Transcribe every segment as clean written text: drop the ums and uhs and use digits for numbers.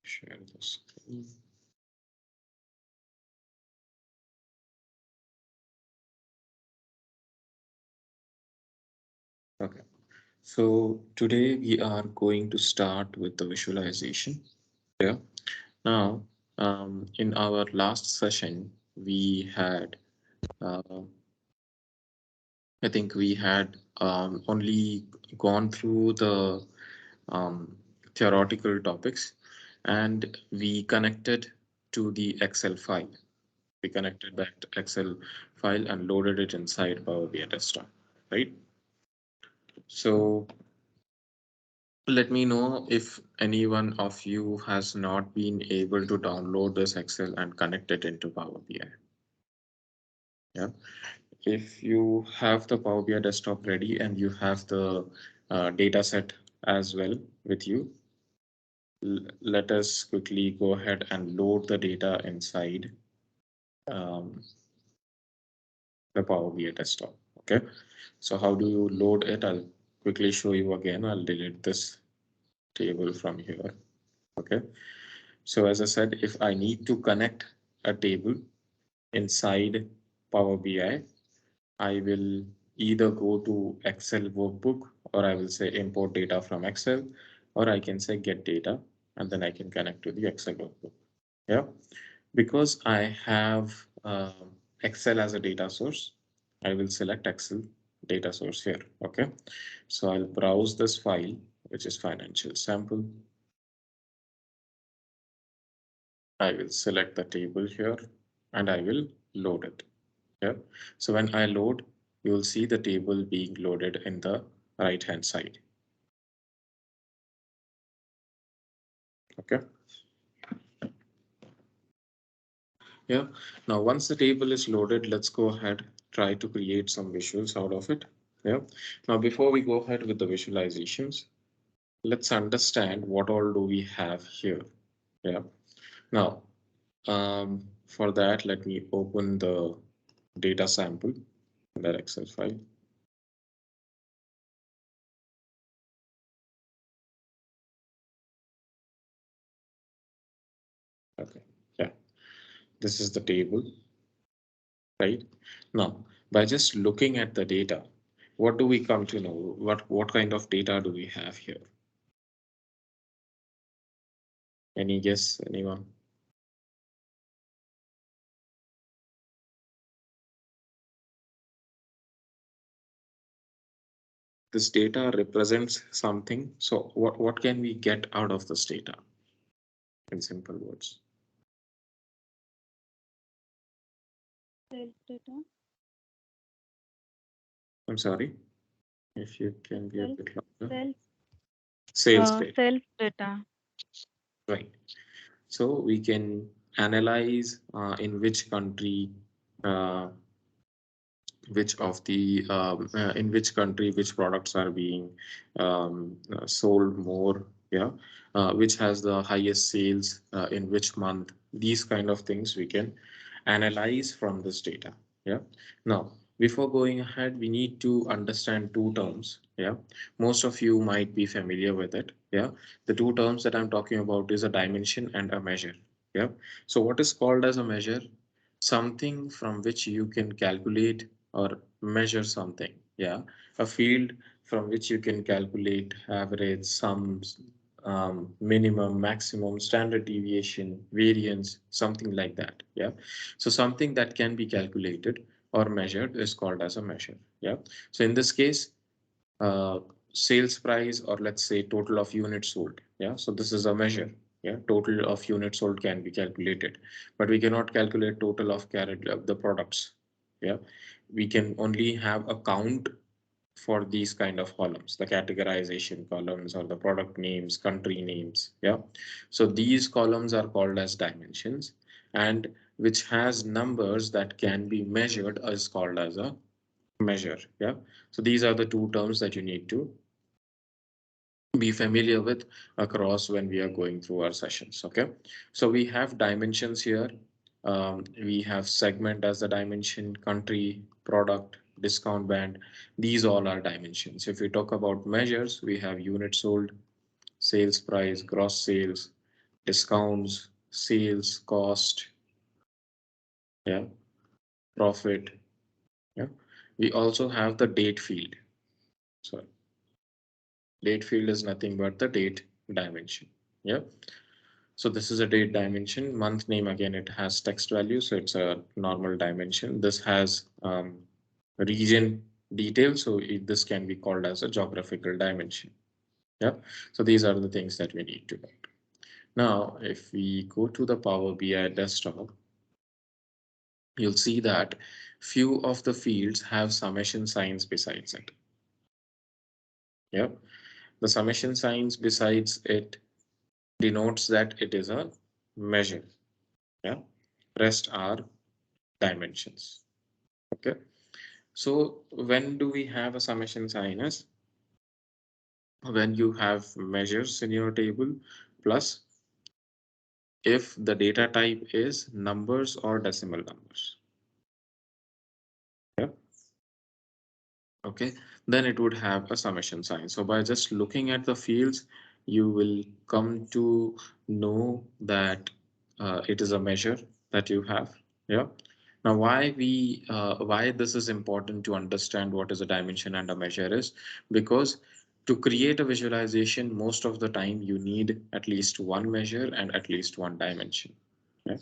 Share the screen. Okay. So today we are going to start with the visualization. Yeah. Now, in our last session, we had, I think we had only gone through the um, theoretical topics, and we connected to the Excel file. We connected that Excel file and loaded it inside Power BI Desktop, right? So let me know if any one of you has not been able to download this Excel and connect it into Power BI. Yeah. If you have the Power BI Desktop ready and you have the data set as well with you, let us quickly go ahead and load the data inside um, the Power BI Desktop. Okay. So how do you load it? I'll quickly show you again. I'll delete this table from here. Okay. So as I said, if I need to connect a table inside Power BI, I will either go to Excel workbook, or I will say import data from Excel, or I can say get data, and then I can connect to the Excel workbook. Yeah, because I have Excel as a data source, I will select Excel data source here. Okay, so I'll browse this file, which is financial sample. I will select the table here and I will load it. Yeah. So when I load, you will see the table being loaded in the right hand side. Okay. Yeah. Now, once the table is loaded, let's go ahead, try to create some visuals out of it. Yeah. Now, before we go ahead with the visualizations, let's understand what all do we have here. Yeah. Now, for that, let me open the data sample in that Excel file. Okay. Yeah. This is the table, right? Now, by just looking at the data, what do we come to know? What kind of data do we have here? Any guess, anyone? This data represents something. So what can we get out of this data in simple words? Sales data. I'm sorry, if you can be a Sales. bit louder. Sales. Sales data, Sales data. right? So we can analyze in which country, uh, in which country which products are being sold more, yeah, which has the highest sales in which month. These kind of things we can analyze from this data. Yeah. Now, before going ahead, we need to understand two terms. Yeah. Most of you might be familiar with it. Yeah. The two terms that I'm talking about is a dimension and a measure. Yeah. So what is called as a measure? Something from which you can calculate or measure something. Yeah. A field from which you can calculate average, sums, minimum, maximum, standard deviation, variance, something like that. Yeah. So something that can be calculated or measured is called as a measure. Yeah. So in this case, uh, sales price, or let's say total of units sold. Yeah. So this is a measure. Yeah. Total of units sold can be calculated, but we cannot calculate total of the products. Yeah. We can only have a count for these kind of columns, the categorization columns or the product names, country names. Yeah. So these columns are called as dimensions, and which has numbers that can be measured is called as a measure. Yeah. So these are the two terms that you need to be familiar with across when we are going through our sessions. Okay. So we have dimensions here. We have segment as the dimension, country, product, discount band. These all are dimensions. If we talk about measures, we have units sold, sales price, gross sales, discounts, sales, cost, yeah, profit. Yeah. We also have the date field. So date field is nothing but the date dimension. Yeah. So this is a date dimension. Month name, again, it has text value, so it's a normal dimension. This has region detail, so this can be called as a geographical dimension. Yeah. So these are the things that we need to know. Now, if we go to the Power BI desktop, you'll see that few of the fields have summation signs besides it. Yeah. The summation signs besides it denotes that it is a measure. Yeah. Rest are dimensions. Okay. So when do we have a summation sign is when you have measures in your table plus if the data type is numbers or decimal numbers. Yeah. Okay. Then it would have a summation sign. So by just looking at the fields, you will come to know that it is a measure that you have. Yeah. Now, why this is important to understand what is a dimension and a measure is because to create a visualization, most of the time you need at least one measure and at least one dimension. Yeah.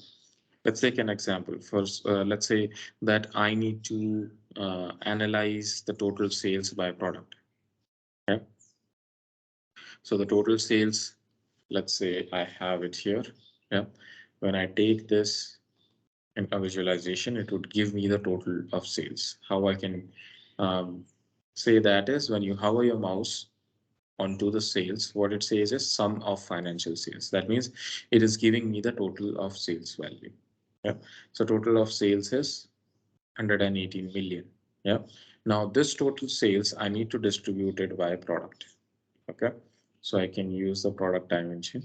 Let's take an example. First, let's say that I need to analyze the total sales by product. Okay. So the total sales, let's say I have it here. Yeah. When I take this in a visualization, it would give me the total of sales. How I can say that is when you hover your mouse onto the sales, what it says is sum of financial sales. That means it is giving me the total of sales value. Yeah. So total of sales is 118 million. Yeah. Now this total sales, I need to distribute it by product. Okay. So I can use the product dimension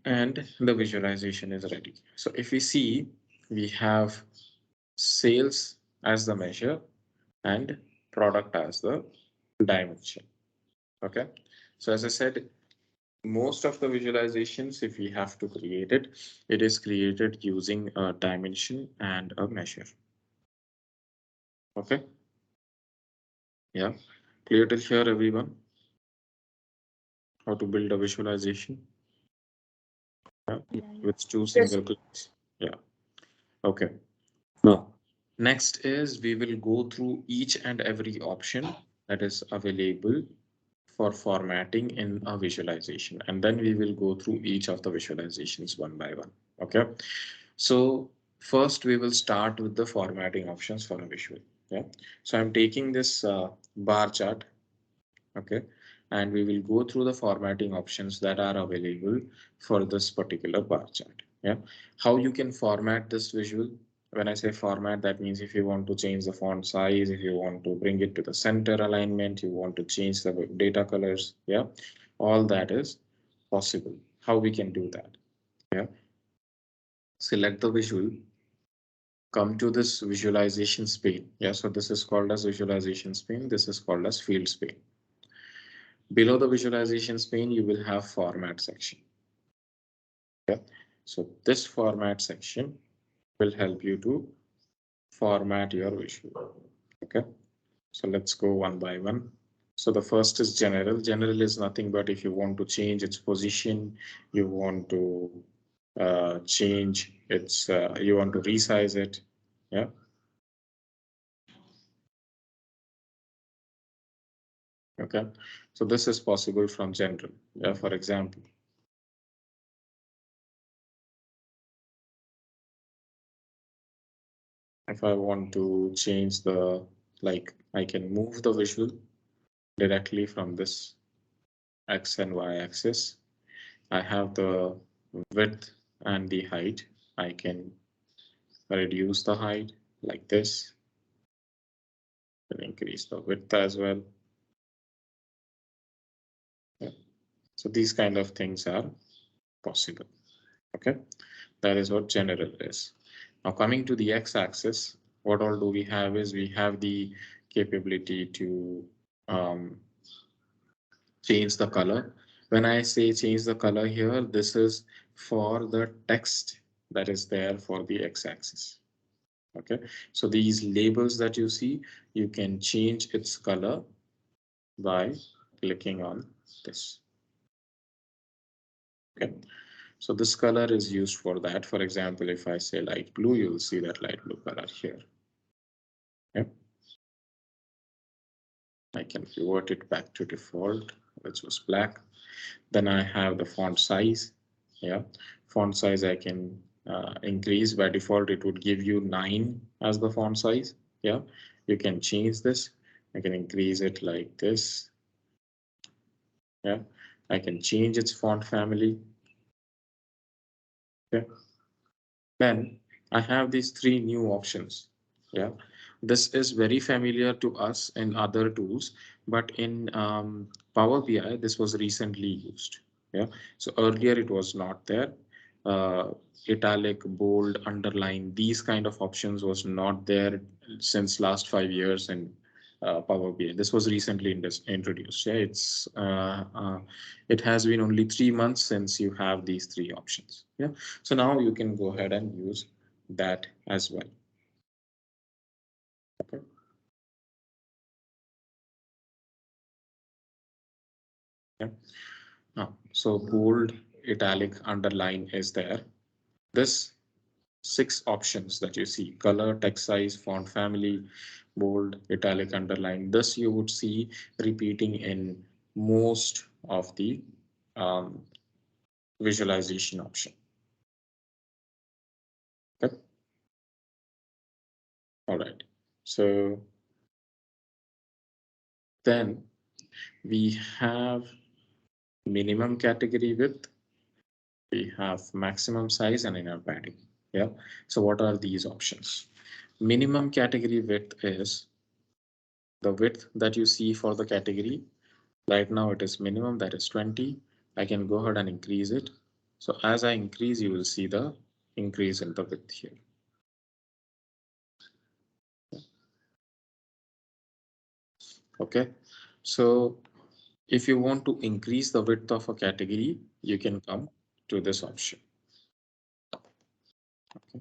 and the visualization is ready. So if we see, we have sales as the measure and product as the dimension. Okay. So as I said, most of the visualizations, if we have to create it, it is created using a dimension and a measure. Okay. Yeah. Clear till here, everyone? How to build a visualization? Yeah. With two single clicks. Yeah. Okay. Now, next is we will go through each and every option that is available for formatting in a visualization. And then we will go through each of the visualizations one by one. Okay. So first we will start with the formatting options for a visual. Yeah. So I'm taking this bar chart. Okay. And we will go through the formatting options that are available for this particular bar chart. Yeah. How you can format this visual. When I say format, that means if you want to change the font size, if you want to bring it to the center alignment, you want to change the data colors. Yeah. All that is possible. How we can do that. Yeah. Select the visual, come to this visualization pane. Yeah, so this is called as visualization pane. This is called as fields pane. Below the visualization pane, you will have format section. Yeah, so this format section will help you to format your visual. Okay, so let's go one by one. So the first is general. General is nothing but if you want to change its position, you want to change its, you want to resize it. Yeah. Okay, so this is possible from general. Yeah, for example, if I want to change the, like, I can move the visual directly from this X and Y axis. I have the width and the height. I can reduce the height like this and increase the width as well. Yeah. So these kind of things are possible. Okay, that is what general is. Now coming to the x-axis, what all do we have is we have the capability to change the color. When I say change the color here, this is for the text that is there for the x-axis. Okay, so these labels that you see, you can change its color by clicking on this. Okay, so this color is used for that. For example, if I say light blue, you'll see that light blue color here. Okay. I can revert it back to default, which was black. Then I have the font size. Yeah, font size I can increase. By default, it would give you 9 as the font size. Yeah, you can change this. I can increase it like this. Yeah, I can change its font family. Okay. Then I have these 3 new options. Yeah, this is very familiar to us in other tools, but in Power BI, this was recently used. Yeah, so earlier it was not there. Italic, bold, underline, these kind of options was not there since last 5 years in Power BI. This was recently introduced. Yeah, it has been only 3 months since you have these 3 options. Yeah, so now you can go ahead and use that as well. Okay. Yeah. So bold, italic, underline is there. This 6 options that you see: color, text size, font family, bold, italic, underline. This you would see repeating in most of the um, visualization option. Okay. All right. So then we have minimum category width, we have maximum size and inner padding. Yeah. So what are these options? Minimum category width is the width that you see for the category. Right now it is minimum, that is 20. I can go ahead and increase it. So as I increase, you will see the increase in the width here. Okay. So if you want to increase the width of a category, you can come to this option. Okay.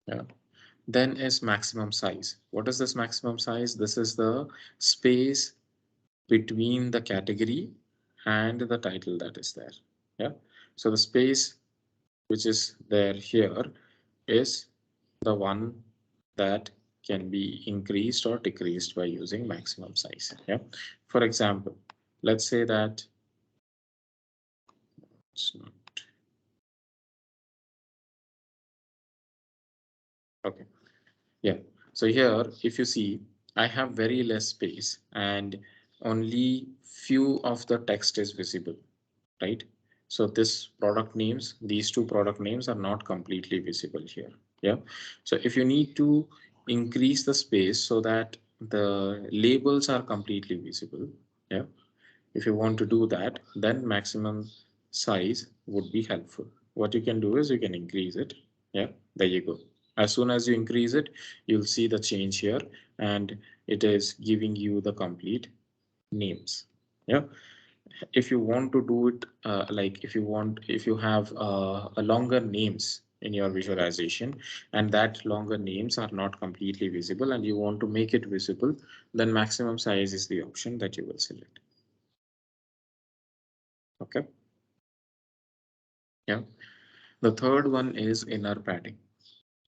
Yeah. Then is maximum size. What is this maximum size? This is the space between the category and the title that is there. Yeah. So the space which is there here is the one that can be increased or decreased by using maximum size. Yeah. For example, let's say that it's not okay. Yeah. So here, if you see, I have very less space and only few of the text is visible, right? So this product names, these 2 product names are not completely visible here. Yeah. So if you need to increase the space so that the labels are completely visible, yeah. If you want to do that, then maximum size would be helpful. What you can do is you can increase it. Yeah, there you go. As soon as you increase it, you'll see the change here and it is giving you the complete names. Yeah. If you want to do it, like if you have a longer names in your visualization and that longer names are not completely visible and you want to make it visible, then maximum size is the option that you will select. Okay. Yeah. The third one is inner padding.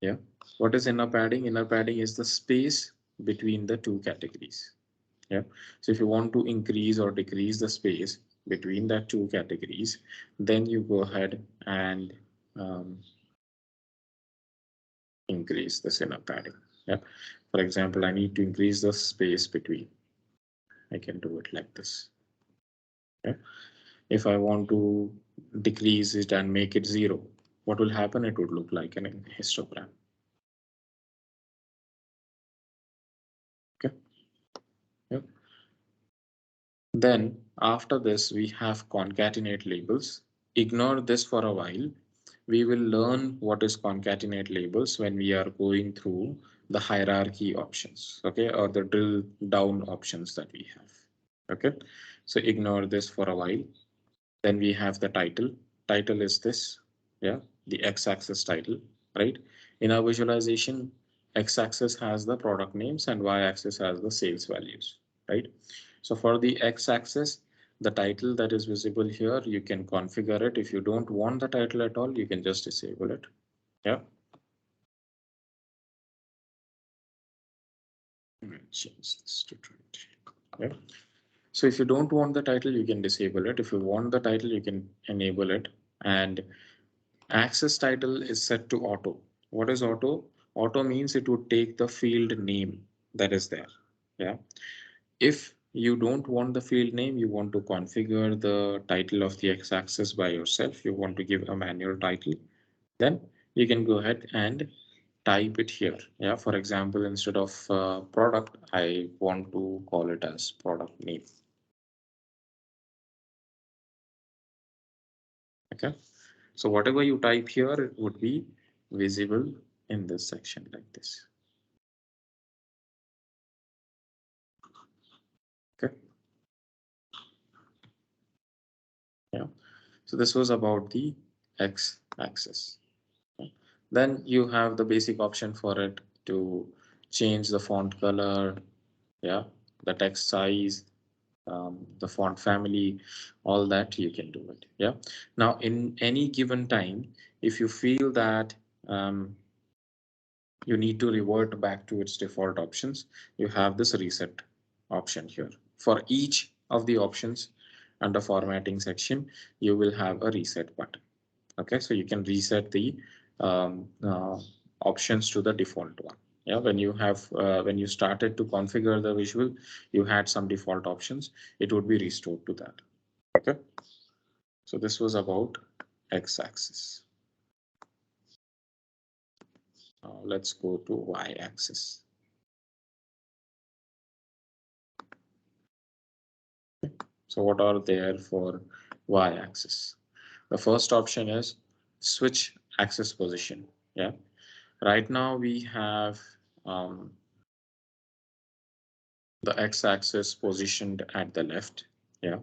Yeah. What is inner padding? Inner padding is the space between the 2 categories. Yeah. So if you want to increase or decrease the space between that 2 categories, then you go ahead and increase this inner padding. Yeah. For example, I need to increase the space between. I can do it like this. Yeah. If I want to decrease it and make it 0, what will happen? It would look like an histogram. Okay. Yeah. Then after this, we have concatenate labels. Ignore this for a while. we will learn what is concatenate labels when we are going through the hierarchy options, okay, or the drill down options that we have. Okay, so ignore this for a while. Then we have the title. Title is this, yeah, the x-axis title, right? In our visualization, x-axis has the product names and y-axis has the sales values, right? So for the x-axis, the title that is visible here, you can configure it. If you don't want the title at all, you can just disable it. Yeah. Change this to 20. Yeah. So if you don't want the title, you can disable it. If you want the title, you can enable it. And access title is set to auto. What is auto? Auto means it would take the field name that is there. Yeah. If you don't want the field name, you want to configure the title of the x-axis by yourself, you want to give a manual title, then you can go ahead and type it here. Yeah. For example, instead of product, I want to call it as product name. Okay. So whatever you type here, it would be visible in this section like this. Okay. Yeah. So this was about the x-axis. Okay. Then you have the basic option for it to change the font color, yeah, the text size, the font family, all that you can do it. Yeah. Now, in any given time, if you feel that you need to revert back to its default options, you have this reset option here. For each of the options under formatting section, you will have a reset button. Okay, so you can reset the um, uh, options to the default one. Yeah, when you started to configure the visual, you had some default options. It would be restored to that. Okay, so this was about x-axis. Let's go to y-axis. So what are there for y-axis? The first option is switch axis position. Yeah, right now we have the x-axis positioned at the left. Yeah,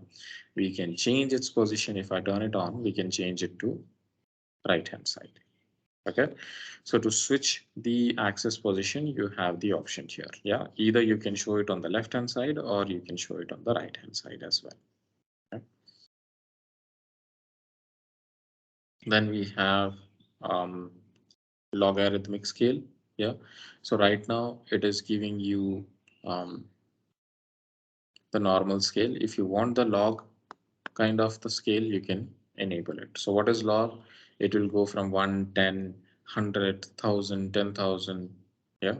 we can change its position. If I turn it on, we can change it to right hand side. Okay, so to switch the axis position, you have the option here. Yeah, either you can show it on the left hand side or you can show it on the right hand side as well. Okay. Then we have logarithmic scale. Yeah, so right now it is giving you the normal scale. If you want the log kind of the scale, you can enable it. So what is log? It will go from 1, 10, 100, 1000, 10,000, yeah,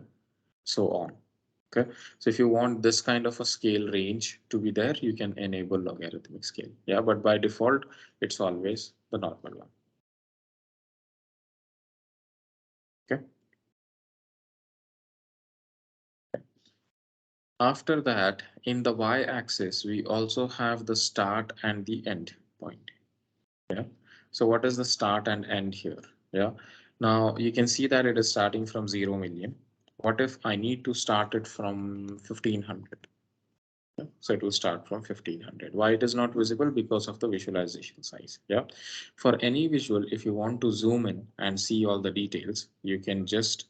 so on. Okay, so if you want this kind of a scale range to be there, you can enable logarithmic scale. Yeah, but by default, it's always the normal one. Okay. After that, in the y-axis, we also have the start and the end point. Yeah. So what is the start and end here? Yeah. Now you can see that it is starting from 0 million. What if I need to start it from 1500? Yeah. So it will start from 1500. Why it is not visible? Because of the visualization size. Yeah. For any visual, if you want to zoom in and see all the details, you can just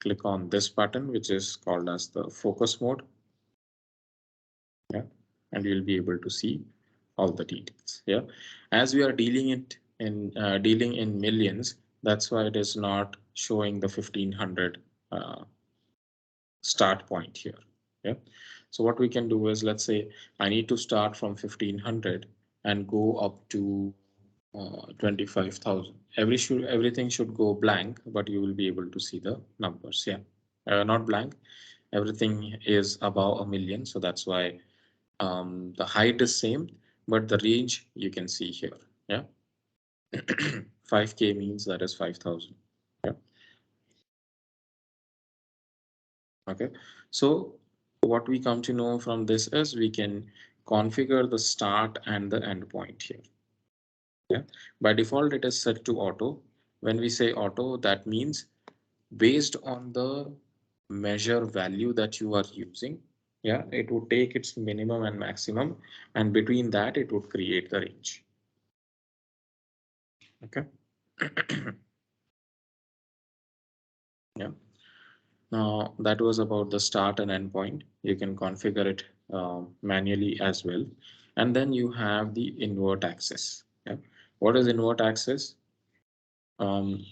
click on this button, which is called as the focus mode. Yeah. And you'll be able to see all the details. Yeah. As we are dealing in millions, that's why it is not showing the 1500 start point here. Yeah. So what we can do is, let's say I need to start from 1500 and go up to 25,000. Everything should go blank, but you will be able to see the numbers. Yeah. Not blank. Everything is above a million. So that's why the height is same, but the range you can see here. Yeah. 5K means that is 5,000. Yeah. Okay. So what we come to know from this is we can configure the start and the end point here. Yeah, by default it is set to auto. When we say auto, that means based on the measure value that you are using, yeah, it would take its minimum and maximum, and between that it would create the range. Okay. Yeah. Now that was about the start and end point. You can configure it manually as well. And then you have the invert axis. Yeah. What is invert axis? Um,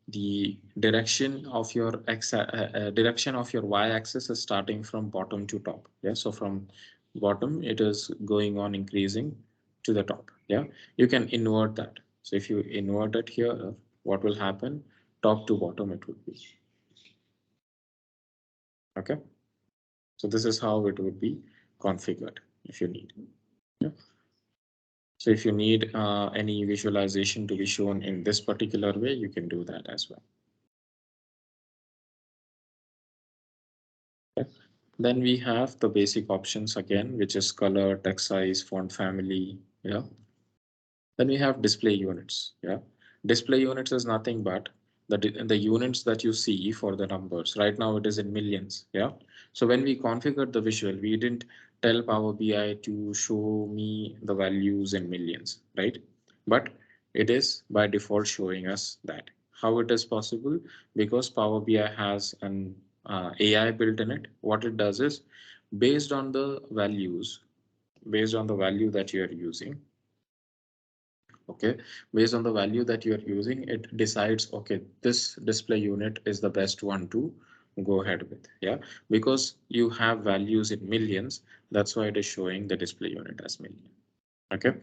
the direction of your direction of your y-axis is starting from bottom to top. Yeah. So from bottom, it is going on increasing to the top. Yeah. You can invert that. So if you invert it here, what will happen? Top to bottom, it would be. Okay. So this is how it would be configured if you need. Yeah. So if you need any visualization to be shown in this particular way, you can do that as well. Okay. Then we have the basic options again, which is color, text size, font family. Yeah. Then we have display units. Yeah. Display units is nothing but the units that you see for the numbers. Right now it is in millions. Yeah. So when we configured the visual, we didn't tell Power BI to show me the values in millions, right? But it is by default showing us that. How it is possible? Because Power BI has an AI built in it. What it does is based on the values, based on the value that you are using, okay, based on the value that you are using, it decides, okay, this display unit is the best one to go ahead with. Yeah, because you have values in millions, that's why it is showing the display unit as million. Okay,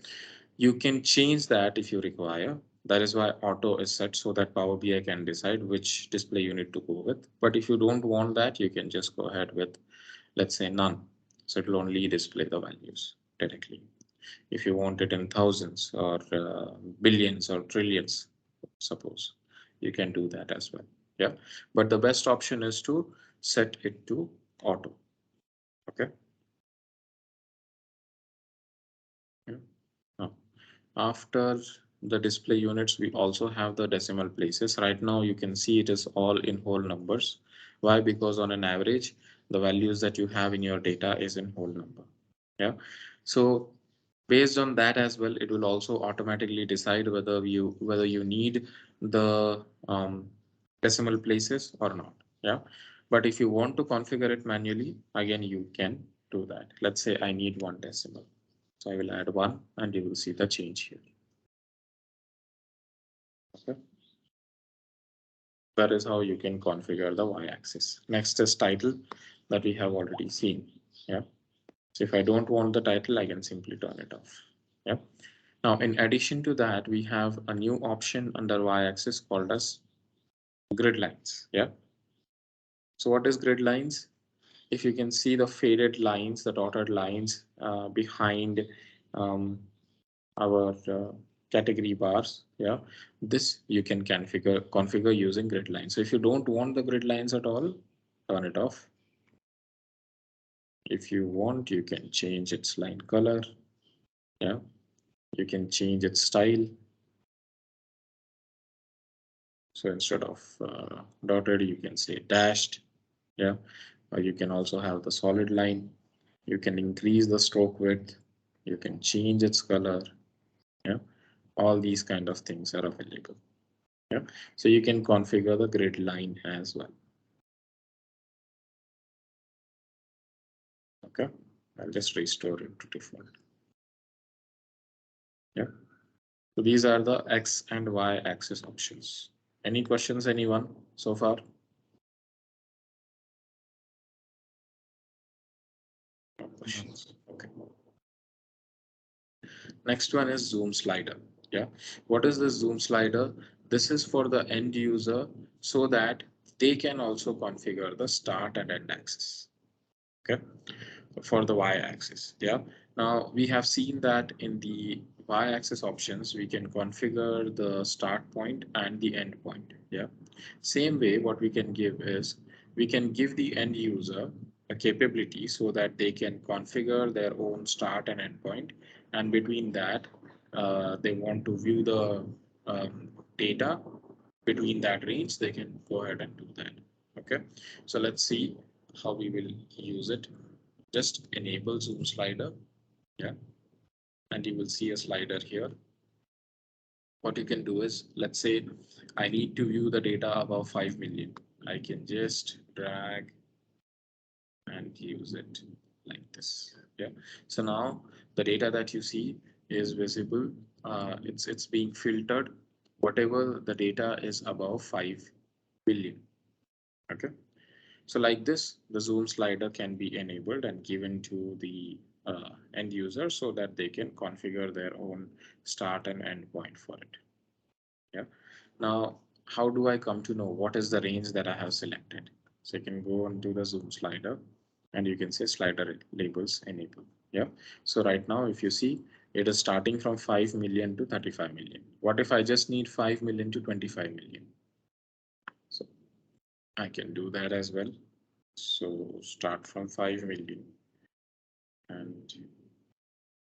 you can change that if you require. That is why auto is set, so that Power BI can decide which display unit to go with. But if you don't want that, you can just go ahead with, let's say, none. So it will only display the values directly. If you want it in thousands or billions or trillions, suppose, you can do that as well. Yeah, but the best option is to set it to auto. Okay. Yeah. Now, after the display units, we also have the decimal places. Right now, you can see it is all in whole numbers. Why? Because on an average, the values that you have in your data is in whole number. Yeah. So based on that as well, it will also automatically decide whether you need the decimal places or not. Yeah. But if you want to configure it manually, again, you can do that. Let's say I need one decimal. So I will add one and you will see the change here. Okay. That is how you can configure the y-axis. Next is title that we have already seen. Yeah. So if I don't want the title, I can simply turn it off. Yeah. Now, in addition to that, we have a new option under y-axis called as grid lines. Yeah. So what is grid lines? If you can see the faded lines, the dotted lines behind our category bars. Yeah, this you can configure using grid lines. So if you don't want the grid lines at all, turn it off. If you want, you can change its line color. Yeah, you can change its style. So instead of dotted, you can say dashed. Yeah, or you can also have the solid line. You can increase the stroke width. You can change its color. Yeah, all these kind of things are available. Yeah, so you can configure the grid line as well. Okay, I'll just restore it to default. Yeah, so these are the X and Y axis options. Any questions, anyone so far? No questions. Okay. Next one is zoom slider. Yeah, what is this zoom slider? This is for the end user so that they can also configure the start and end axis. Okay, for the y-axis. Yeah, now we have seen that in the y-axis options we can configure the start point and the end point. Yeah, same way what we can give is we can give the end user a capability so that they can configure their own start and end point, and between that they want to view the data between that range, they can go ahead and do that. Okay, so let's see how we will use it. Just enable zoom slider. Yeah, and you will see a slider here. What you can do is, let's say I need to view the data above 5 million. I can just drag and use it like this. Yeah. So now the data that you see is visible. It's being filtered. Whatever the data is above 5 billion. Okay. So like this, the zoom slider can be enabled and given to the end user so that they can configure their own start and end point for it. Yeah. Now, how do I come to know what is the range that I have selected? So you can go into the zoom slider and you can say slider labels enable. Yeah. So right now, if you see, it is starting from 5 million to 35 million. What if I just need 5 million to 25 million? So I can do that as well. So start from 5 million and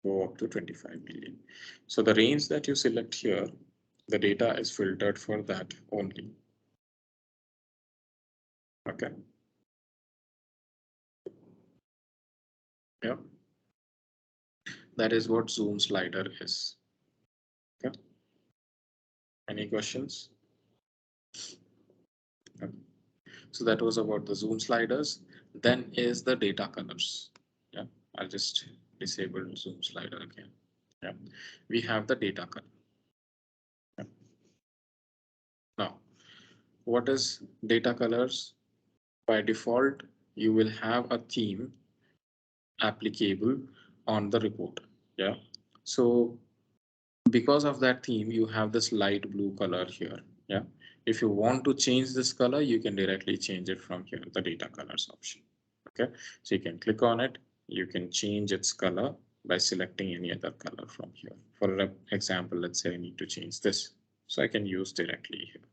go up to 25 million. So the range that you select here, the data is filtered for that only. Okay. Yeah. That is what zoom slider is. Okay. Any questions? Okay. So that was about the zoom sliders. Then is the data colors. Yeah. I'll just disable zoom slider again. Yeah. We have the data color. Yeah. Now, what is data colors? By default, you will have a theme applicable on the report. Yeah. So because of that theme, you have this light blue color here. Yeah. If you want to change this color, you can directly change it from here, the data colors option. Okay. So you can click on it. You can change its color by selecting any other color from here. For example, let's say I need to change this. So I can use directly here.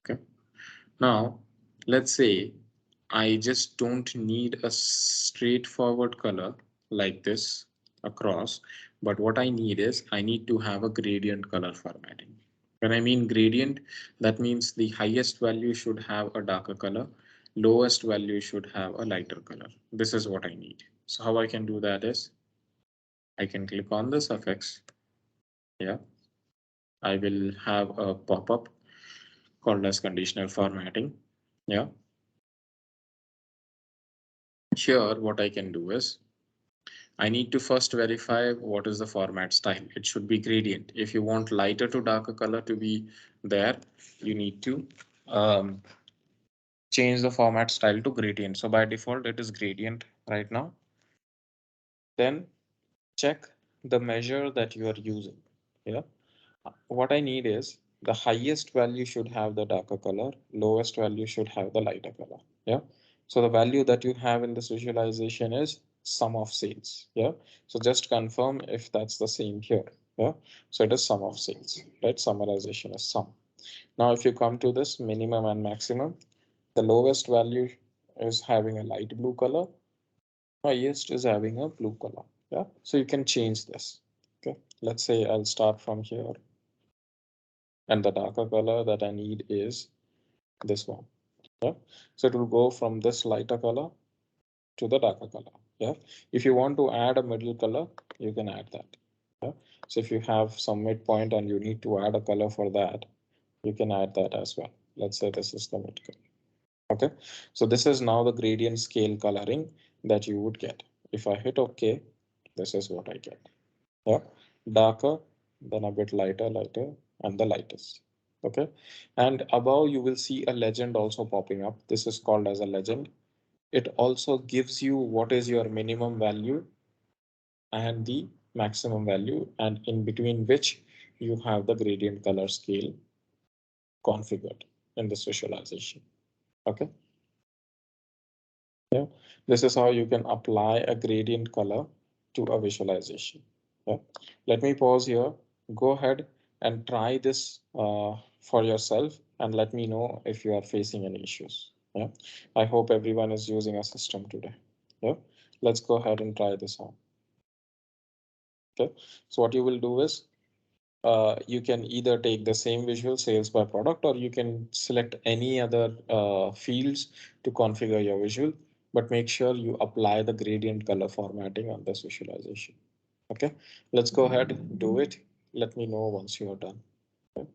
Okay. Now, let's say I just don't need a straightforward color like this across, but what I need is I need to have a gradient color formatting. When I mean gradient, that means the highest value should have a darker color, lowest value should have a lighter color. This is what I need. So how I can do that is I can click on the suffix. Yeah, I will have a pop-up called as conditional formatting. Yeah. Here, what I can do is I need to first verify what is the format style. It should be gradient. If you want lighter to darker color to be there, you need to change the format style to gradient. So by default, it is gradient right now. Then check the measure that you are using. Yeah. What I need is the highest value should have the darker color, lowest value should have the lighter color. Yeah. So the value that you have in this visualization is sum of sales. Yeah. So just confirm if that's the same here. Yeah. So it is sum of sales, right? Summarization is sum. Now, if you come to this minimum and maximum, the lowest value is having a light blue color. Highest is having a blue color. Yeah. So you can change this. Okay. Let's say I'll start from here. And the darker color that I need is this one. Yeah. So it will go from this lighter color to the darker color. Yeah. If you want to add a middle color, you can add that. Yeah. So if you have some midpoint and you need to add a color for that, you can add that as well. Let's say this is the mid color. Okay. So this is now the gradient scale coloring that you would get. If I hit OK, this is what I get. Yeah. Darker, then a bit lighter, and the lightest. Okay. And above you will see a legend also popping up. This is called as a legend. It also gives you what is your minimum value and the maximum value, and in between which you have the gradient color scale configured in this visualization. Okay. Yeah. This is how you can apply a gradient color to a visualization. Yeah. Let me pause here. Go ahead and try this for yourself and let me know if you are facing any issues. Yeah. I hope everyone is using a system today. Yeah. Let's go ahead and try this out. Okay, so what you will do is you can either take the same visual sales by product, or you can select any other fields to configure your visual, but make sure you apply the gradient color formatting on this visualization. Okay, let's go ahead and do it. Let me know once you are done. Okay.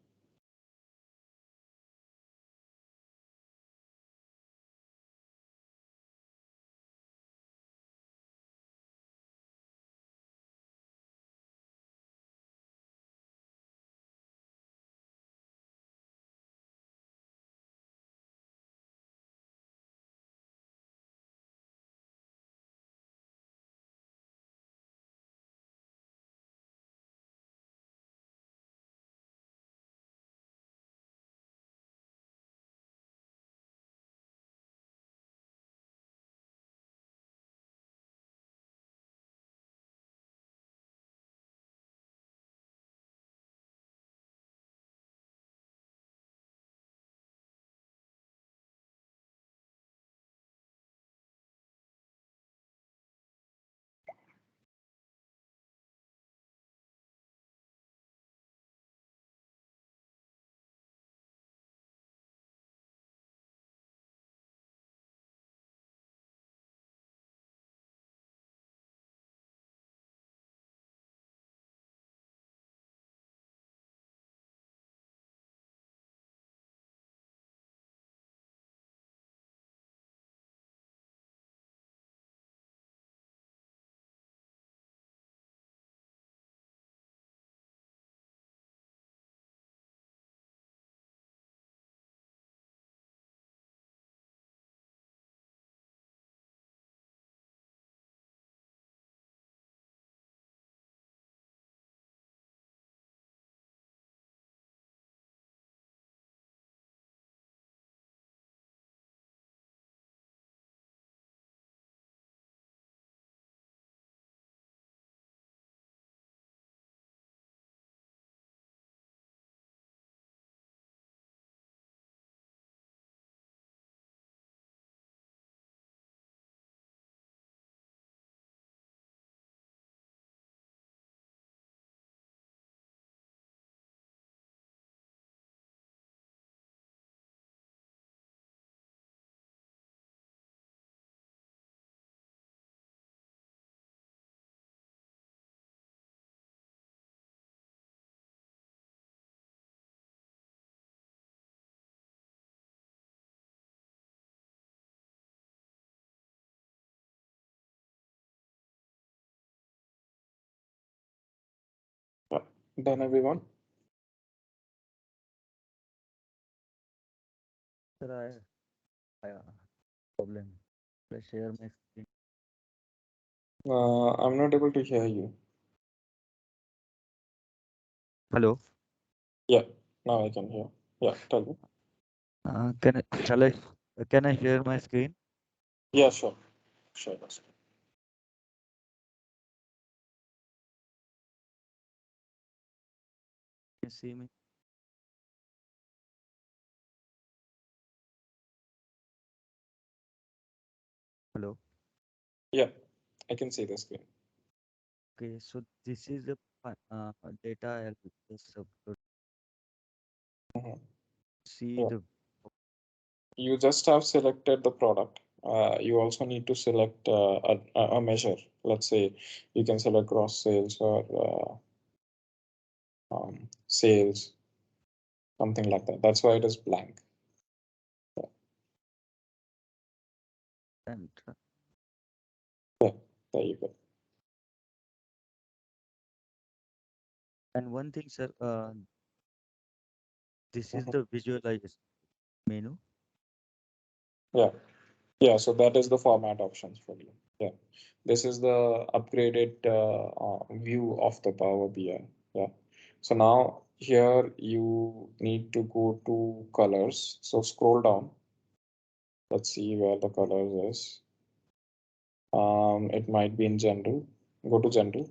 Done, everyone? Sir, I problem. I share my screen. I'm not able to hear you. Hello. Yeah, now I can hear. Yeah, tell me. Can I share my screen? Yeah, sure. Sure. That's Can you see me? Hello. Yeah, I can see the screen. Okay, so this is the data I'll just upload. Mhm. See Yeah. the You just have selected the product. You also need to select a measure. Let's say you can select gross sales or sales, something like that. That's why it is blank. and Yeah, there you go. and one thing, sir. This is Mhm. the visualization menu. Yeah, yeah. So that is the format options for you. Yeah, this is the upgraded view of the Power BI. Yeah. So now here you need to go to colors. So scroll down. Let's see where the colors is. It might be in general. Go to general.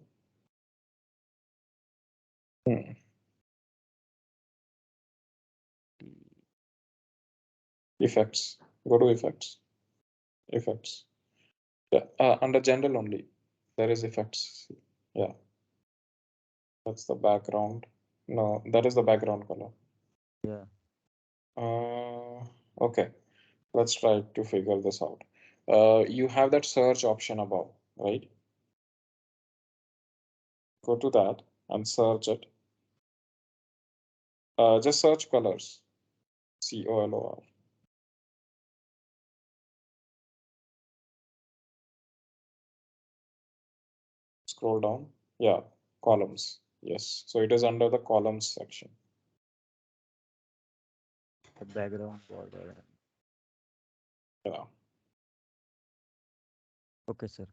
Hmm. Effects. Go to effects. Effects. Yeah. Under general only. There is effects. Yeah. That's the background. No, that is the background color. Yeah. Okay, let's try to figure this out. You have that search option above, right? Go to that and search it. Just search colors. COLOR. Scroll down. Yeah, columns. Yes. So it is under the columns section. The background border. Yeah. Okay, sir.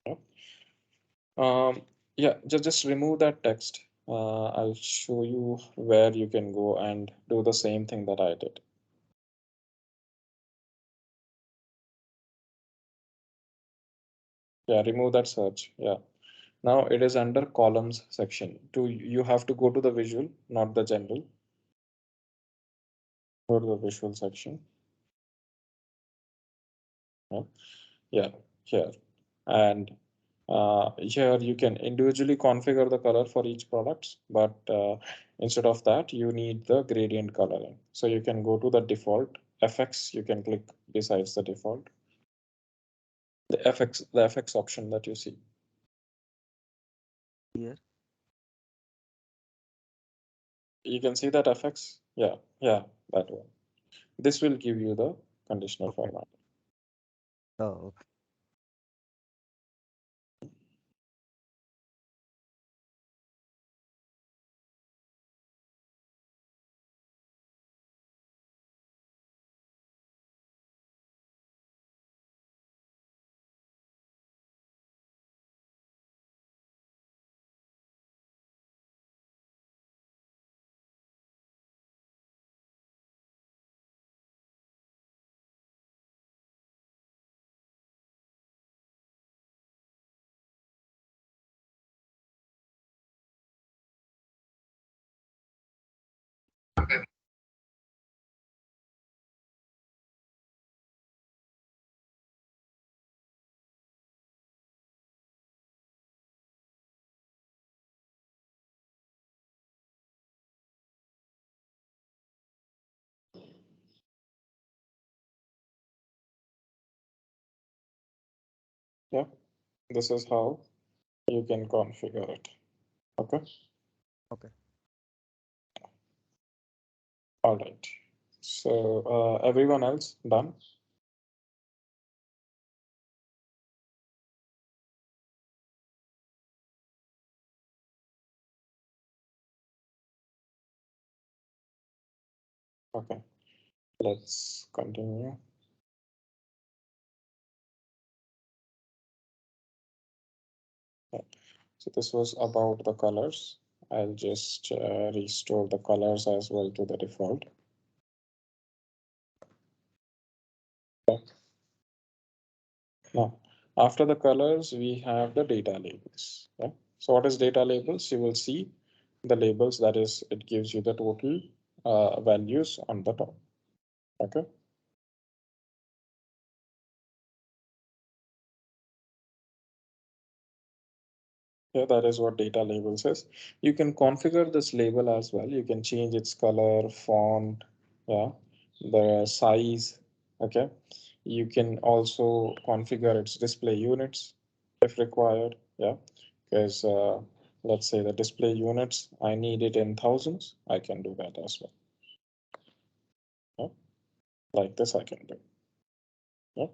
Yeah. Yeah. Just remove that text. I'll show you where you can go and do the same thing that I did. Yeah. Remove that search. Yeah. Now it is under columns section. You have to go to the visual, not the general. Go to the visual section. Yeah. Yeah. Here. And here you can individually configure the color for each product, but instead of that, you need the gradient coloring. So you can go to the default FX, you can click besides the default, the FX option that you see. Here. You can see that FX. Yeah, that one. This will give you the conditional Okay. format. Oh, okay. Yeah, this is how you can configure it. Okay. Okay. All right. So everyone else done? Okay. Let's continue. Okay. So this was about the colors. I'll just restore the colors as well to the default. Okay. Now, after the colors, we have the data labels. Yeah. So what is data labels? You will see the labels, that is, it gives you the total values on the top. Okay. Yeah, that is what data label says. You can configure this label as well. You can change its color, font, yeah, the size. Okay. You can also configure its display units if required. Yeah, because let's say the display units, I need it in thousands. I can do that as well. Yeah, like this, I can do. Yeah.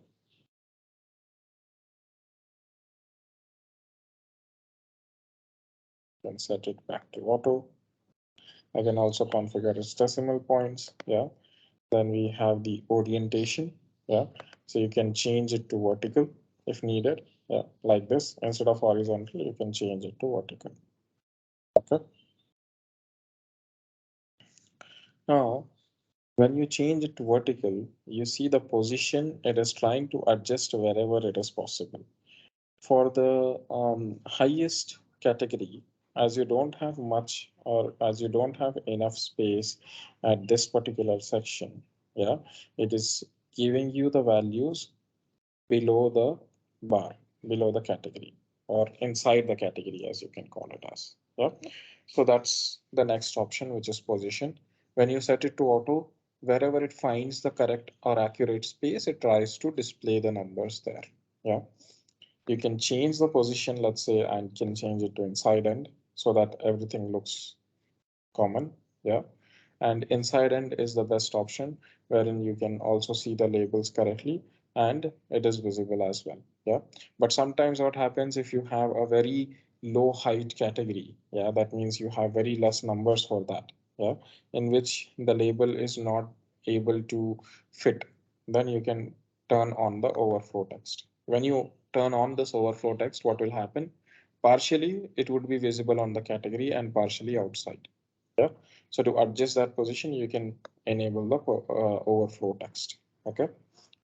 Can set it back to auto. I can also configure its decimal points. Yeah. Then we have the orientation. Yeah. So you can change it to vertical if needed. Yeah. Like this. Instead of horizontal, you can change it to vertical. Okay. Now, when you change it to vertical, you see the position it is trying to adjust wherever it is possible. For the highest category, as you don't have much or as you don't have enough space at this particular section, yeah, it is giving you the values below the bar, below the category. or inside the category, as you can call it as. Yeah. So that's the next option, which is position. When you set it to auto, wherever it finds the correct or accurate space, it tries to display the numbers there. Yeah. You can change the position, let's say, and can change it to inside end so that everything looks common. Yeah. And inside end is the best option, wherein you can also see the labels correctly and it is visible as well. Yeah. But sometimes what happens if you have a very low height category, yeah, that means you have very less numbers for that, yeah, in which the label is not able to fit, then you can turn on the overflow text. When you turn on this overflow text, what will happen? Partially it would be visible on the category and partially outside. Yeah. So to adjust that position, you can enable the overflow text. Okay.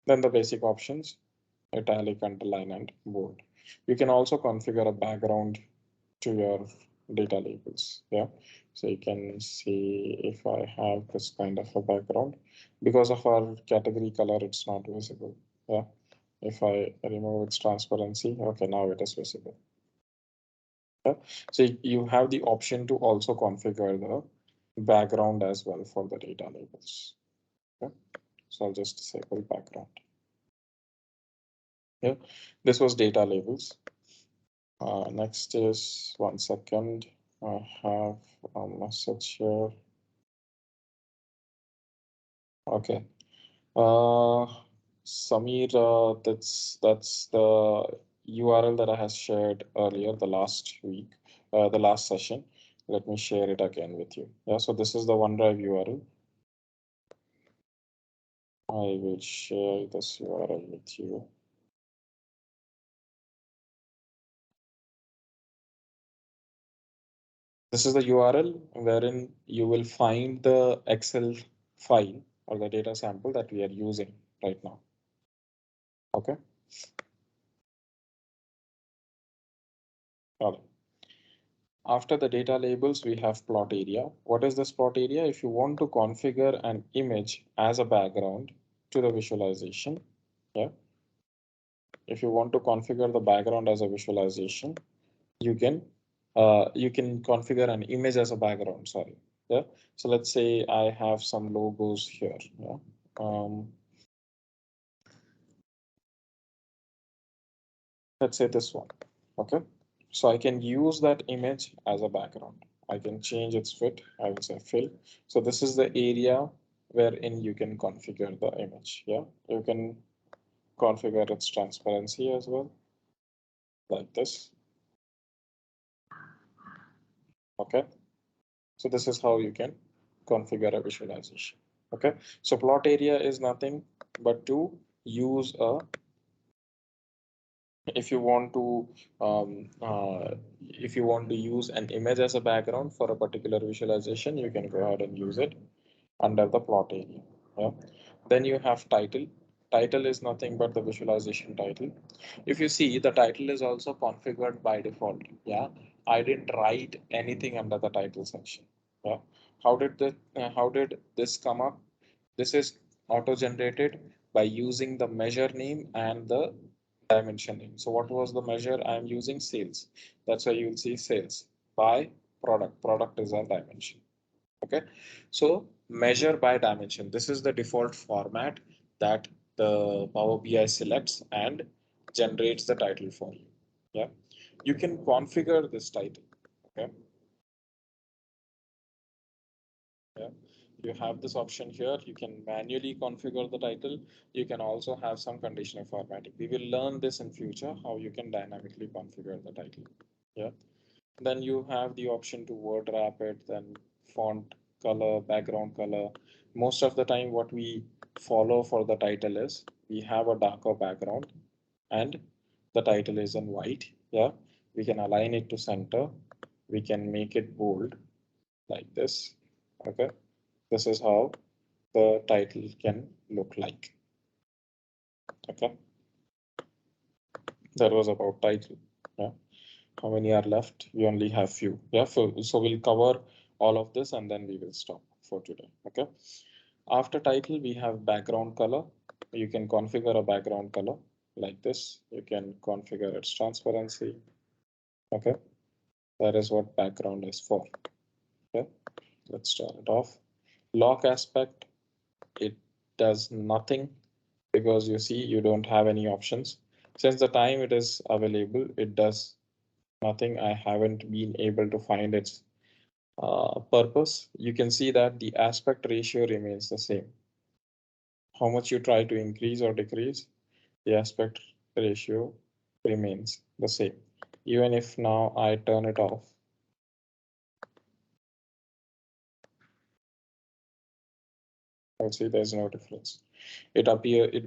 Then the basic options, italic, underline, and bold. You can also configure a background to your data labels. Yeah. So you can see if I have this kind of a background, because of our category color, it's not visible. Yeah. If I remove its transparency, okay, now it is visible. Yeah. So you have the option to also configure the background as well for the data labels. Okay. So I'll just disable background. Yeah, this was data labels. Next is 1 second. I have a message here. Okay. Uh, Samir, that's the URL that I have shared earlier, the last week, the last session. Let me share it again with you. Yeah, so this is the OneDrive URL. I will share this URL with you. This is the URL wherein you will find the Excel file or the data sample that we are using right now. Okay. All right. After the data labels, we have plot area. What is this plot area? If you want to configure an image as a background to the visualization, yeah. If you want to configure the background as a visualization, you can configure an image as a background. Sorry. Yeah. So let's say I have some logos here. Yeah. Let's say this one. Okay. So I can use that image as a background. I can change its fit. I will say fill. So this is the area wherein you can configure the image. Yeah. You can configure its transparency as well, like this. Okay. So this is how you can configure a visualization. Okay. So plot area is nothing but to use a, if you want to if you want to use an image as a background for a particular visualization, you can go ahead and use it under the plot area. Yeah. Then you have title. Title is nothing but the visualization title. If you see, the title is also configured by default. Yeah, I didn't write anything under the title section. Yeah. How did this come up? This is auto generated by using the measure name and the dimension name. So what was the measure? I'm using sales. That's why you'll see sales by product. Product is our dimension. Okay. So measure by dimension. This is the default format that the Power BI selects and generates the title for you. Yeah. You can configure this title. Okay. Yeah. You have this option here. You can manually configure the title. You can also have some conditional formatting. We will learn this in future, how you can dynamically configure the title. Yeah. Then you have the option to word wrap it, then font color, background color. Most of the time, what we follow for the title is we have a darker background and the title is in white. Yeah. We can align it to center. We can make it bold like this. Okay. This is how the title can look like. Okay. That was about title. Yeah. How many are left? We only have few. Yeah. So we'll cover all of this and then we will stop for today. Okay. After title, we have background color. You can configure a background color like this. You can configure its transparency. Okay, that is what background is for. Okay, let's turn it off. Lock aspect, it does nothing because you see you don't have any options. Since the time it is available, it does nothing. I haven't been able to find its purpose. You can see that the aspect ratio remains the same. How much you try to increase or decrease, the aspect ratio remains the same. Even if now I turn it off, I'll see there's no difference. It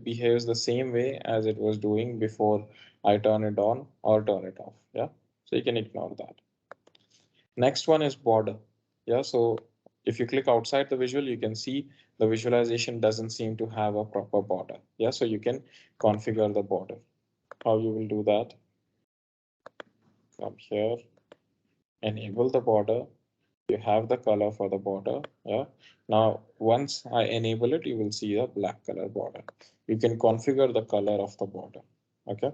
behaves the same way as it was doing before I turn it on or turn it off. Yeah, so you can ignore that. Next one is border. Yeah, so if you click outside the visual, you can see the visualization doesn't seem to have a proper border. Yeah, so you can configure the border. How you will do that? Come here, enable the border. You have the color for the border. Yeah. Now, once I enable it, you will see a black color border. You can configure the color of the border. Okay.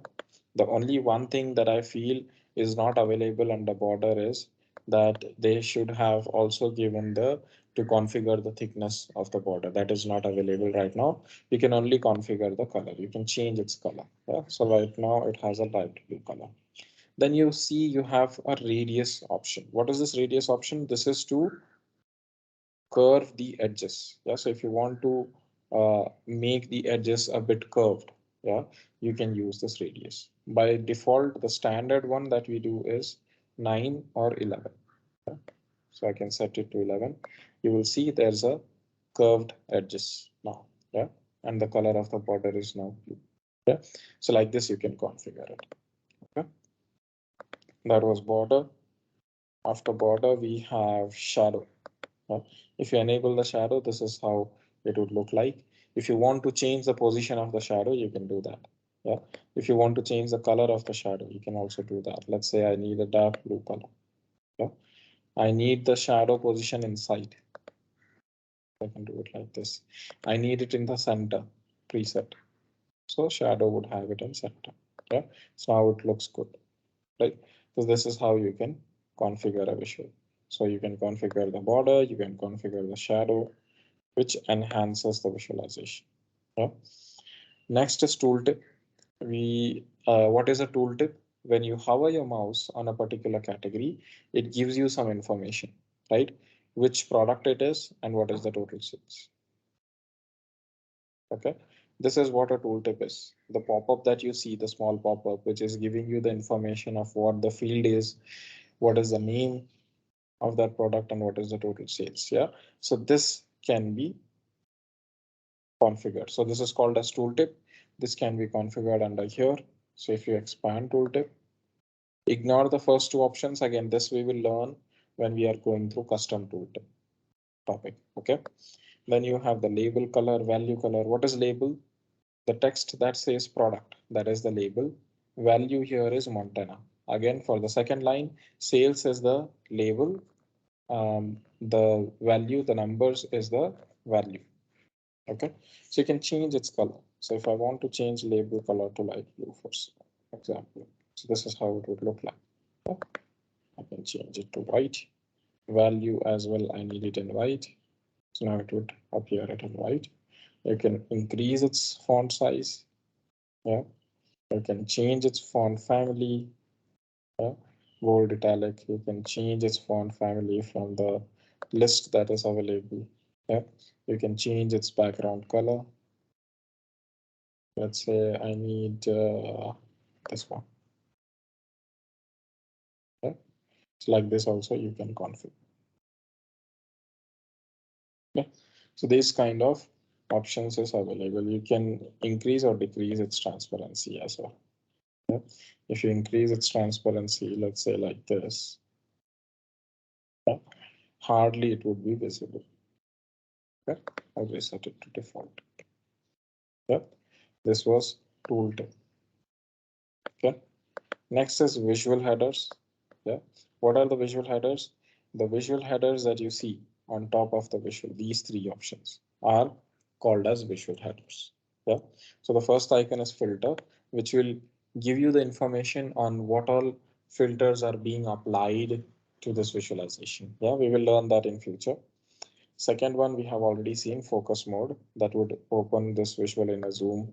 The only one thing that I feel is not available under border is that they should have also given the to configure the thickness of the border. That is not available right now. You can only configure the color. You can change its color. Yeah. So right now it has a light blue color. Then you see you have a radius option. What is this radius option? This is to curve the edges. Yeah, so if you want to make the edges a bit curved, yeah, you can use this radius. By default, the standard one that we do is 9 or 11. Yeah? So I can set it to 11. You will see there's a curved edges now. Yeah, and the color of the border is now blue. Yeah, so like this you can configure it. Okay, that was border. After border, we have shadow. If you enable the shadow, this is how it would look like. If you want to change the position of the shadow, you can do that. Yeah. If you want to change the color of the shadow, you can also do that. Let's say I need a dark blue color. Yeah. I need the shadow position inside. I can do it like this. I need it in the center preset. So shadow would have it in center. Yeah. So now it looks good. Right. So this is how you can configure a visual. So you can configure the border, you can configure the shadow, which enhances the visualization. Yeah. Next is tooltip. What is a tooltip? When you hover your mouse on a particular category, it gives you some information, right? Which product it is and what is the total sales. Okay. This is what a tooltip is. The pop-up that you see, the small pop-up, which is giving you the information of what the field is, what is the name of that product, and what is the total sales. Yeah. So this can be configured. So this is called as tooltip. This can be configured under here. So if you expand tooltip, ignore the first two options. Again, this we will learn when we are going through custom tooltip topic. Okay. Then you have the label color, value color. What is label? The text that says product, that is the label. Value here is Montana. Again, for the second line, sales is the label. The value, the numbers is the value. Okay, so you can change its color. So if I want to change label color to light blue, for example, so this is how it would look like. Okay. I can change it to white. Value as well, I need it in white. So now it would appear it in white. You can increase its font size. Yeah, you can change its font family. Yeah, bold, italic. You can change its font family from the list that is available. Yeah, you can change its background color. Let's say I need this one. Okay. So like this also you can configure. Okay. So this kind of options is available. You can increase or decrease its transparency as well. Okay. If you increase its transparency, let's say like this, okay, hardly it would be visible. Okay. I'll reset it to default. Okay. This was tooltip. Okay. Next is visual headers. Yeah. What are the visual headers? The visual headers that you see on top of the visual, these three options are called as visual headers. Yeah. So the first icon is filter, which will give you the information on what all filters are being applied to this visualization. Yeah, we will learn that in future. Second one, we have already seen focus mode that would open this visual in a zoom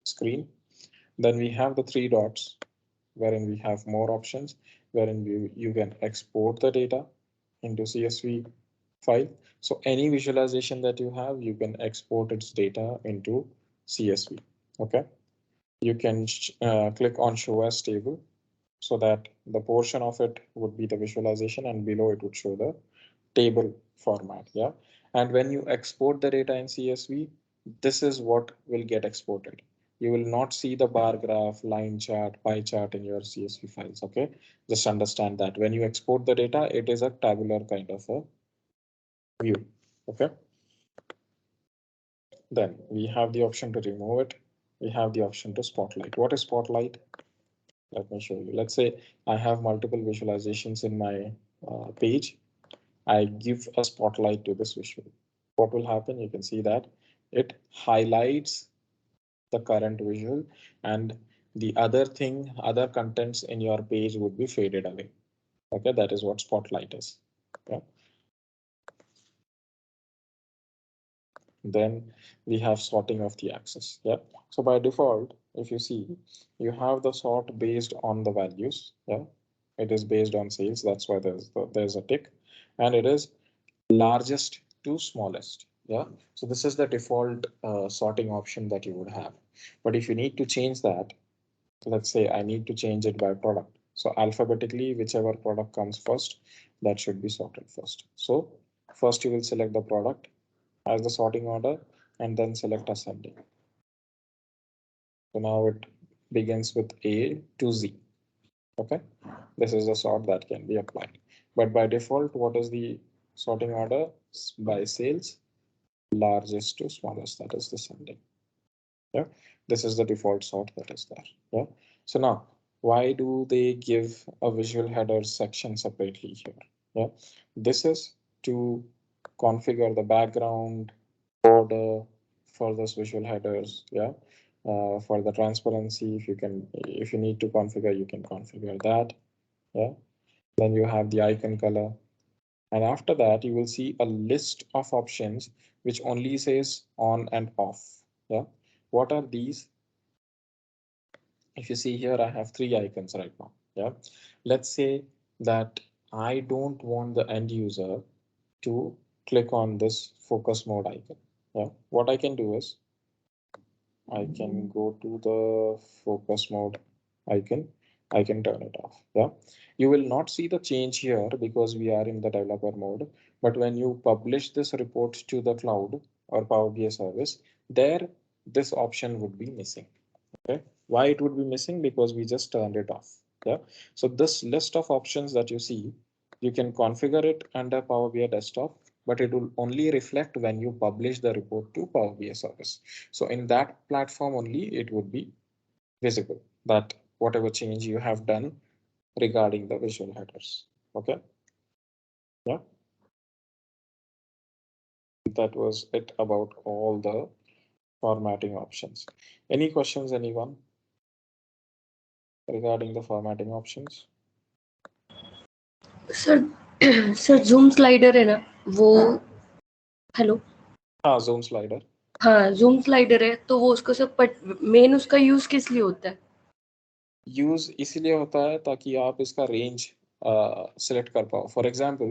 screen. Then we have the three dots wherein we have more options, wherein you can export the data into CSV file. So any visualization that you have, you can export its data into CSV. Okay. You can click on show as table so that the portion of it would be the visualization and below it would show the table format. Yeah. And when you export the data in CSV, this is what will get exported. You will not see the bar graph, line chart, pie chart in your CSV files. Okay. Just understand that when you export the data, it is a tabular kind of a view. Okay. Then we have the option to remove it. We have the option to spotlight. What is spotlight? Let me show you. Let's say I have multiple visualizations in my page. I give a spotlight to this visual. What will happen? You can see that it highlights the current visual and the other contents in your page would be faded away. Okay, that is what spotlight is. Okay. Then we have sorting of the axis. Yeah. So by default, if you see, you have the sort based on the values. Yeah. It is based on sales. That's why there's a tick, and it is largest to smallest. Yeah. So this is the default sorting option that you would have. But if you need to change that, let's say I need to change it by product. So alphabetically, whichever product comes first, that should be sorted first. So first you will select the product as the sorting order and then select ascending. So now it begins with A to Z. Okay, this is the sort that can be applied. But by default, what is the sorting order? By sales, largest to smallest, that is descending. Yeah, this is the default sort that is there. Yeah, so now why do they give a visual header section separately here? Yeah, this is to configure the background border for those visual headers. Yeah, for the transparency, if you need to configure, you can configure that. Yeah, then you have the icon color, and after that you will see a list of options which only says on and off. Yeah, what are these? If you see here, I have three icons right now. Yeah, let's say that I don't want the end user to click on this focus mode icon. Yeah, what I can do is I can go to the focus mode icon. I can turn it off. Yeah, you will not see the change here because we are in the developer mode. But when you publish this report to the cloud or Power BI service, there this option would be missing. Okay, why it would be missing? Because we just turned it off. Yeah, so this list of options that you see, you can configure it under Power BI desktop, but it will only reflect when you publish the report to Power BI service. So in that platform only, it would be visible that whatever change you have done regarding the visual headers. Okay. Yeah. That was it about all the formatting options. Any questions, anyone, regarding the formatting options? Sir sir zoom slider है ना वो hello हाँ, zoom slider. हाँ zoom slider है तो वो उसको सब मेन उसका यूज किस लिए होता है यूज इसीलिए होता है ताकि आप इसका रेंज सिलेक्ट कर पाओ. फॉर एग्जांपल,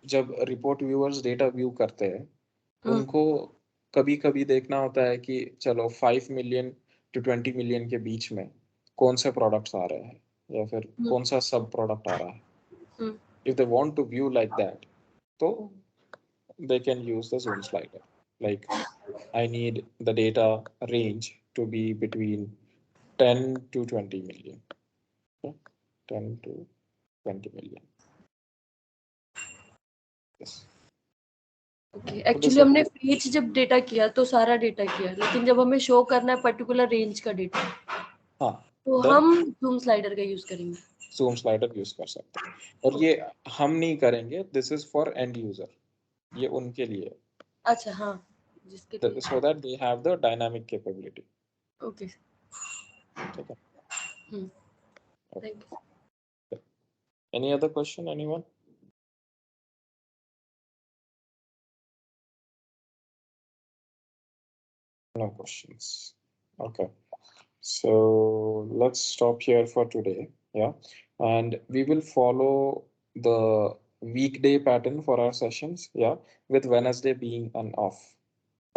जब रिपोर्ट व्यूअर्स डेटा व्यू करते हैं, उनको कभी कभी देखना होता है कि चलो 5 मिलियन to 20 मिलियन के बीच में कौन से प्रोडक्ट्स आ रहे हैं या फिर कौन सा सब प्रोडक्ट आ रहा है. If they want to view like that, तो they can use the zoom slider. Like, I need the data range to be between 10 to 20 million. Okay? 10 to 20 million. Yes. Okay actually हमने page जब data किया तो सारा data किया लेकिन जब हमें शो करना है पर्टिकुलर रेंज का डेटा हाँ, तो हम जूम स्लाइडर का यूज करेंगे. जूम स्लाइडर यूज कर सकते हैं और ये हम नहीं करेंगे. This is for and user. ये उनके लिए. अच्छा हाँ जिसके लिए so that they have the dynamic capability. Okay ठीक है. Thank you. Any other question, anyone? No questions. Okay. So let's stop here for today. Yeah. And we will follow the weekday pattern for our sessions. Yeah. With Wednesday being an off.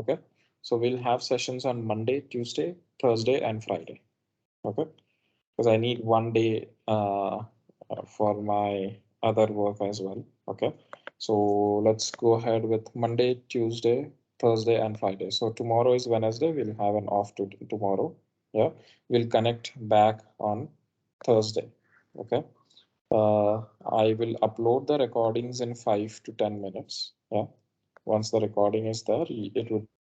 Okay. So we'll have sessions on Monday, Tuesday, Thursday, and Friday. Okay. Because I need one day for my other work as well. Okay. So let's go ahead with Monday, Tuesday, Thursday, and Friday. So tomorrow is Wednesday. We'll have an off tomorrow. Yeah. We'll connect back on Thursday. Okay. I will upload the recordings in 5 to 10 minutes. Yeah. Once the recording is there, it would